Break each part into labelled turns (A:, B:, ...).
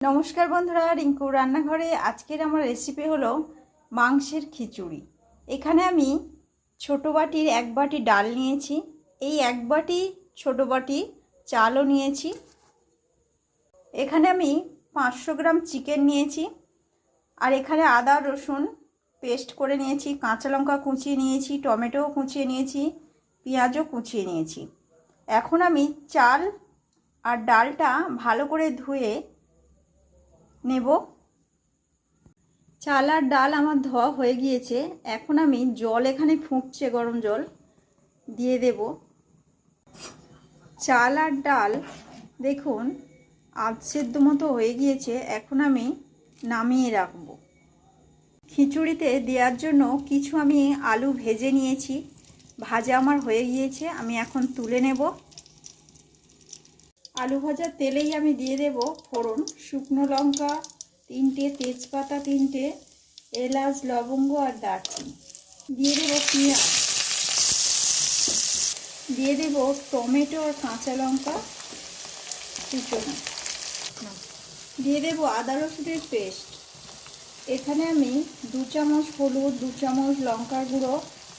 A: নমস্কার বন্ধুরা, রিঙ্কু রান্নাঘরে আজকের আমার রেসিপি হলো মাংসের খিচুড়ি। এখানে আমি ছোট বাটির 1 বাটি ডাল নিয়েছি, এই 1 বাটি ছোট বাটি চালও নিয়েছি। এখানে আমি 500 গ্রাম চিকেন নিয়েছি, আর এখানে আদা রসুন পেস্ট করে নিয়েছি, কাঁচা লঙ্কা কুচিয়ে নিয়েছি, টমেটো কুচিয়ে নিয়েছি, পেঁয়াজও কুচিয়ে নিয়েছি। এখন আমি চাল আর ডালটা ভালো করে ধুয়ে নেব। চাল আর ডাল আমার ধোয়া হয়ে গিয়েছে। এখন আমি জল এখানে ফুটছে, গরম জল দিয়ে দেব। চাল আর ডাল দেখুন আধ সেদ্ধ মতো হয়ে গিয়েছে। এখন আমি নামিয়ে রাখব। খিচুড়িতে দেওয়ার জন্য কিছু আমি আলু ভেজে নিয়েছি, ভাজা আমার হয়ে গিয়েছে। আমি এখন তুলে নেব। আলু ভাজার তেলেই আমি দিয়ে দেব ফোড়ন, শুকনো লঙ্কা 3টে, তেজপাতা 3টে, এলাচ, লবঙ্গ আর দারচিনি। দিয়ে দেব পেঁয়াজ, দিয়ে দেব টমেটো আর কাঁচা লঙ্কা কুচনো, দিয়ে দেব আদা রসুনের পেস্ট। এখানে আমি 2 চামচ হলুদ, 2 চামচ লঙ্কার গুঁড়ো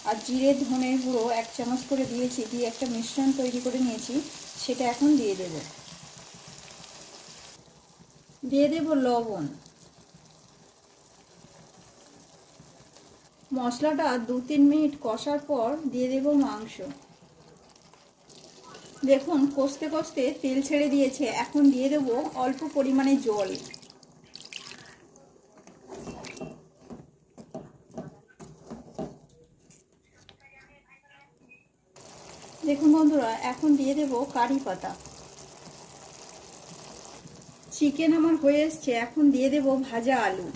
A: আর জিরে ধনের গুঁড়ো 1 চামচ করে দিয়েছি, দিয়ে একটা মিশ্রণ তৈরি করে নিয়েছি, সেটা এখন দিয়ে দেব। দিয়ে দেব লবণ। মশলাটা 2-3 মিনিট কষার পর দিয়ে দেব মাংস। দেখুন কষতে কষতে তেল ছেড়ে দিয়েছে। এখন দিয়ে দেব অল্প পরিমাণে জল। দেখুন বন্ধুরা, এখন দিয়ে দেব কারি পাতা। চিকেন আমার হয়ে এসছে। এখন দিয়ে দেব ভাজা আলু।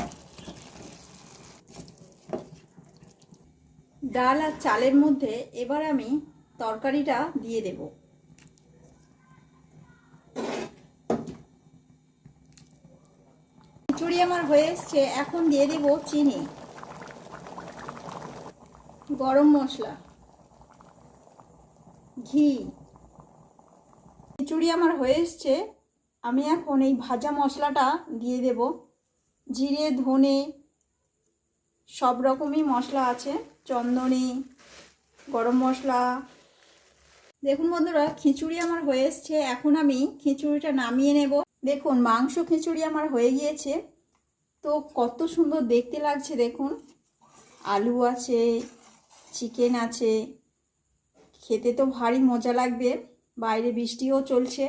A: ডাল আর চালের মধ্যে এবার আমি তরকারিটা দিয়ে দেব। খিচুড়ি আমার হয়ে এসছে। এখন দিয়ে দেব চিনি, গরম মশলা, ঘি। খিচুড়ি আমার হয়ে এসছে। আমি এখন এই ভাজা মশলাটা দিয়ে দেব। জিরে, ধনে সব রকমই মশলা আছে, চন্দনী, গরম মশলা। দেখুন বন্ধুরা, খিচুড়ি আমার হয়ে এসছে। এখন আমি খিচুড়িটা নামিয়ে নেব। দেখুন মাংস খিচুড়ি আমার হয়ে গিয়েছে। তো কত সুন্দর দেখতে লাগছে দেখুন। আলু আছে, চিকেন আছে, খেতে তো ভারী মজা লাগবে। বাইরে বৃষ্টিও চলছে।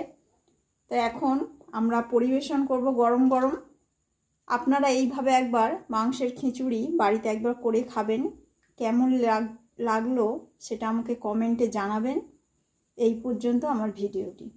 A: তো এখন আমরা পরিবেশন করব গরম গরম। আপনারা এইভাবে একবার মাংসের খিচুড়ি বাড়িতে একবার করে খাবেন। কেমন লাগলো সেটা আমাকে কমেন্টে জানাবেন। এই পর্যন্ত আমার ভিডিওটি।